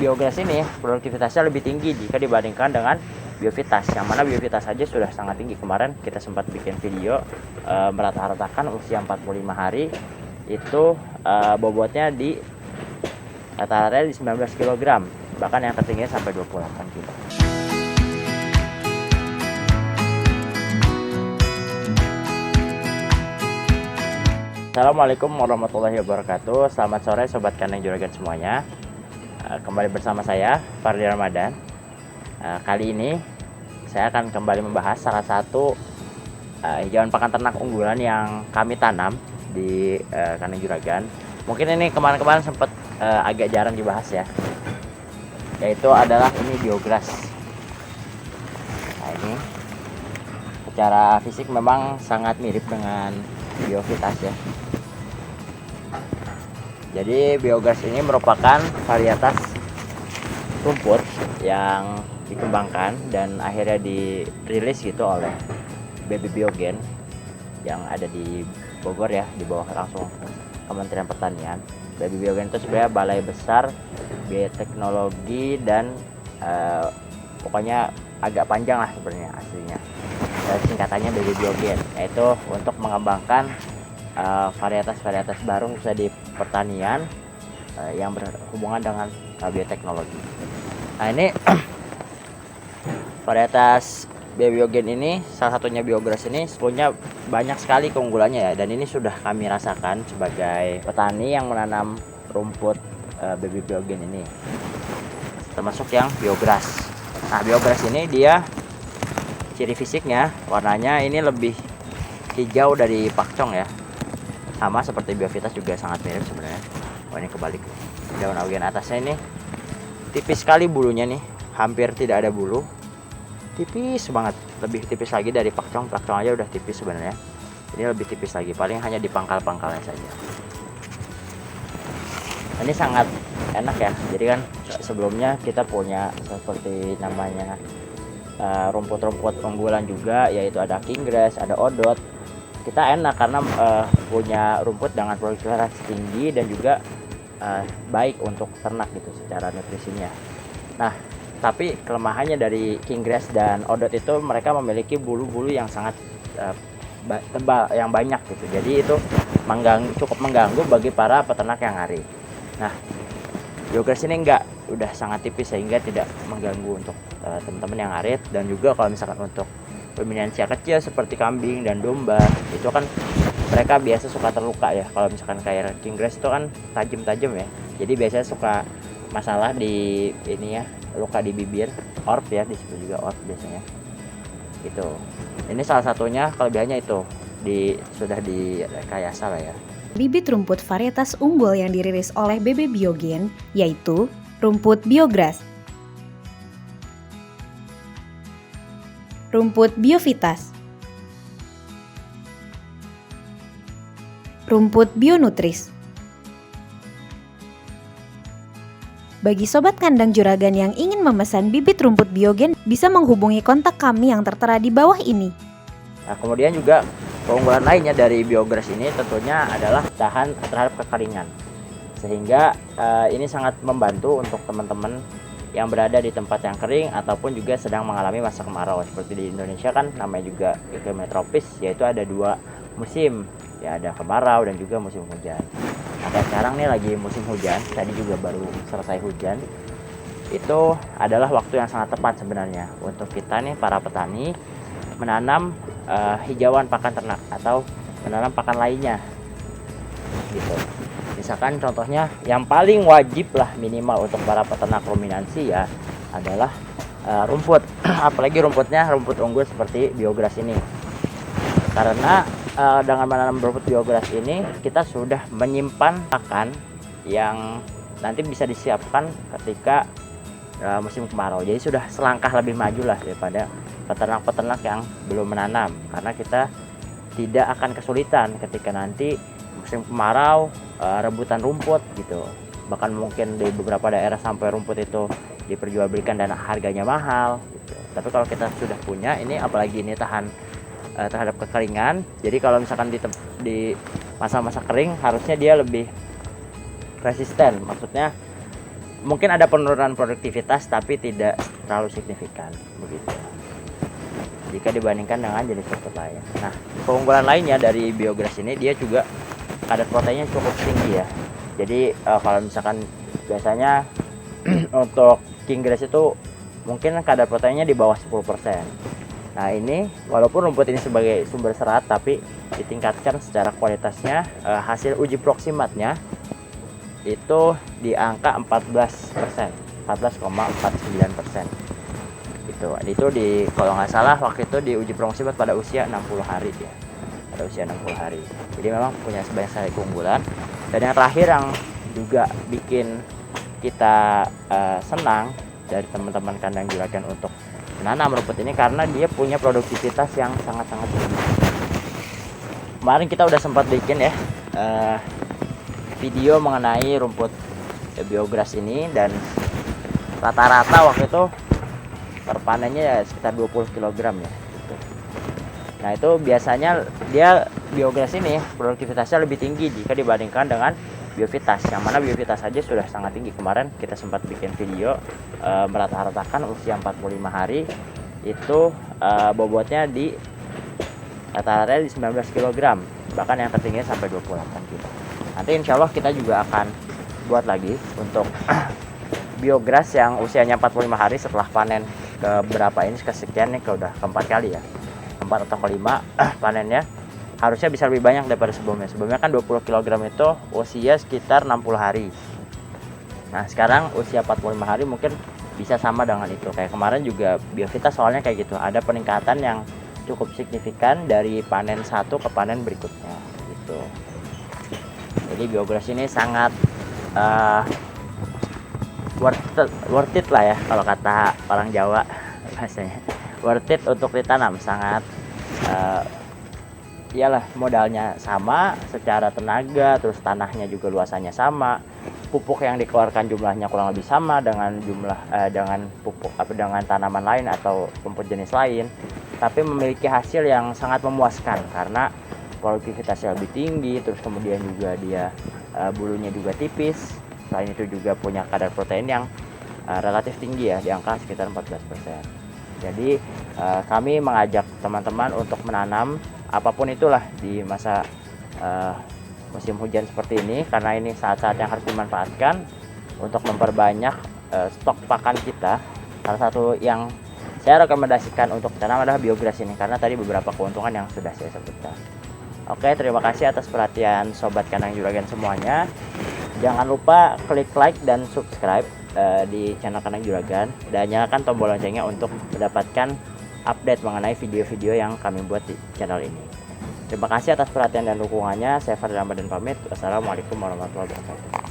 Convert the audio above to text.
biogas ini produktivitasnya lebih tinggi jika dibandingkan dengan biovitas, yang mana biovitas saja sudah sangat tinggi. Kemarin kita sempat bikin video merata-ratakan usia 45 hari itu bobotnya di rata-rata di 19 kg, bahkan yang tertinggi sampai 28 kg. Assalamualaikum warahmatullahi wabarakatuh. Selamat sore Sobat Kandang Juragan semuanya. Kembali bersama saya Fardi Ramadan. Kali ini saya akan kembali membahas salah satu hijauan pakan ternak unggulan yang kami tanam di Kandang Juragan. Mungkin ini kemarin-kemarin sempat agak jarang dibahas ya, yaitu adalah ini biograss. Nah, ini secara fisik memang sangat mirip dengan biovitas ya. Jadi biogas ini merupakan varietas rumput yang dikembangkan dan akhirnya dirilis gitu oleh BB Biogen yang ada di Bogor ya, di bawah langsung Kementerian Pertanian. BB Biogen itu sebenarnya balai besar bioteknologi dan pokoknya agak panjang lah sebenarnya aslinya. Dan singkatannya BB Biogen, yaitu untuk mengembangkan varietas-varietas baru khususnya di pertanian yang berhubungan dengan bioteknologi. Nah, ini varietas Biogen ini, salah satunya biograss ini punya banyak sekali keunggulannya ya, dan ini sudah kami rasakan sebagai petani yang menanam rumput baby Biogen ini, termasuk yang biograss. Nah, biograss ini dia ciri fisiknya warnanya ini lebih hijau dari pakcong ya, sama seperti biovitas juga sangat mirip sebenarnya. Oh, ini kebalik, daun bagian atasnya ini tipis sekali bulunya nih, hampir tidak ada bulu, tipis banget, lebih tipis lagi dari pakcong. Pakcong aja udah tipis sebenarnya, ini lebih tipis lagi, paling hanya di pangkal-pangkalnya saja. Ini sangat enak ya, jadi kan sebelumnya kita punya seperti namanya rumput-rumput unggulan juga, yaitu ada kinggrass, ada odot. Kita enak karena punya rumput dengan produktivitas tinggi dan juga baik untuk ternak gitu secara nutrisinya. Nah, tapi kelemahannya dari kinggrass dan odot itu mereka memiliki bulu-bulu yang sangat tebal, yang banyak gitu. Jadi itu cukup mengganggu bagi para peternak yang hari. Nah, biograss ini enggak, udah sangat tipis sehingga tidak mengganggu untuk teman-teman yang arit. Dan juga kalau misalkan untuk ruminansia kecil seperti kambing dan domba, itu kan mereka biasa suka terluka ya. Kalau misalkan kayak kinggrass itu kan tajam-tajam ya, jadi biasanya suka masalah di ini ya, luka di bibir, orb ya, disebut juga orb biasanya gitu. Ini salah satunya kelebihannya itu sudah direkayasa lah ya. Bibit rumput varietas unggul yang dirilis oleh BB Biogen yaitu rumput biograss, rumput biovitas, rumput bionutris. Bagi Sobat Kandang Juragan yang ingin memesan bibit rumput Biogen, bisa menghubungi kontak kami yang tertera di bawah ini. Nah, kemudian juga keunggulan lainnya dari biograss ini tentunya adalah tahan terhadap kekeringan, sehingga ini sangat membantu untuk teman-teman yang berada di tempat yang kering ataupun juga sedang mengalami masa kemarau. Seperti di Indonesia kan namanya juga iklim tropis, yaitu ada 2 musim ya, ada kemarau dan juga musim hujan. Nah, sekarang nih lagi musim hujan, tadi juga baru selesai hujan. Itu adalah waktu yang sangat tepat sebenarnya untuk kita nih para petani menanam hijauan pakan ternak atau menanam pakan lainnya gitu. Misalkan contohnya yang paling wajib lah minimal untuk para peternak ruminansi ya adalah rumput. Apalagi rumputnya rumput unggul seperti biograss ini, karena dengan menanam rumput biograss ini kita sudah menyimpan pakan yang nanti bisa disiapkan ketika musim kemarau. Jadi sudah selangkah lebih maju lah daripada peternak-peternak yang belum menanam, karena kita tidak akan kesulitan ketika nanti musim kemarau rebutan rumput gitu. Bahkan mungkin di beberapa daerah sampai rumput itu diperjualbelikan dan harganya mahal gitu. Tapi kalau kita sudah punya ini, apalagi ini tahan terhadap kekeringan, jadi kalau misalkan di masa-masa kering harusnya dia lebih resisten. Maksudnya mungkin ada penurunan produktivitas tapi tidak terlalu signifikan begitu jika dibandingkan dengan jenis rumput lain. Nah, keunggulan lainnya dari biograss ini, dia juga kadar proteinnya cukup tinggi ya. Jadi kalau misalkan biasanya untuk king grass itu mungkin kadar proteinnya di bawah 10%. Nah, ini walaupun rumput ini sebagai sumber serat, tapi ditingkatkan secara kualitasnya. Hasil uji proksimatnya itu di angka 14%, 14,49%. Itu di, kalau nggak salah waktu itu di uji proksimat pada usia 60 hari ya. Pada usia 60 hari. Jadi memang punya banyak sekali keunggulan. Dan yang terakhir yang juga bikin kita senang dari teman-teman kandang juragan untuk menanam rumput ini, karena dia punya produktivitas yang sangat-sangat tinggi. Kemarin kita udah sempat bikin ya video mengenai rumput biograss ini, dan rata-rata waktu itu terpanennya ya sekitar 20 kg ya gitu. Nah, itu biasanya dia biograss ini produktivitasnya lebih tinggi jika dibandingkan dengan biovitas, yang mana biovitas saja sudah sangat tinggi. Kemarin kita sempat bikin video merata-ratakan usia 45 hari itu bobotnya di rata-rata di 19 kg, bahkan yang tertinggi sampai 28 kg. Nanti insya Allah kita juga akan buat lagi untuk biograss yang usianya 45 hari setelah panen ke berapa ini, kesekian nih, udah keempat kali ya, keempat atau kelima panennya, harusnya bisa lebih banyak daripada sebelumnya. Sebelumnya kan 20 kg itu usia sekitar 60 hari. Nah, sekarang usia 45 hari mungkin bisa sama dengan itu. Kayak kemarin juga biovitas soalnya kayak gitu, ada peningkatan yang cukup signifikan dari panen satu ke panen berikutnya gitu. Jadi biograss ini sangat worth it lah ya, kalau kata orang Jawa bahasanya, worth it untuk ditanam. Sangat iyalah, modalnya sama secara tenaga, terus tanahnya juga luasannya sama, pupuk yang dikeluarkan jumlahnya kurang lebih sama dengan dengan pupuk dengan tanaman lain atau rumput jenis lain, tapi memiliki hasil yang sangat memuaskan karena produktivitasnya lebih tinggi, terus kemudian juga dia bulunya juga tipis. Selain itu juga punya kadar protein yang relatif tinggi ya, di angka sekitar 14%. Jadi kami mengajak teman-teman untuk menanam apapun itulah di masa musim hujan seperti ini, karena ini saat-saat yang harus dimanfaatkan untuk memperbanyak stok pakan kita. Salah satu yang saya rekomendasikan untuk tanam adalah biograss ini, karena tadi beberapa keuntungan yang sudah saya sebutkan. Oke, terima kasih atas perhatian sobat kandang juragan semuanya. Jangan lupa klik like dan subscribe di channel kandang juragan, dan nyalakan tombol loncengnya untuk mendapatkan update mengenai video-video yang kami buat di channel ini. Terima kasih atas perhatian dan dukungannya. Saya Fadil Ramadan pamit. Wassalamualaikum warahmatullahi wabarakatuh.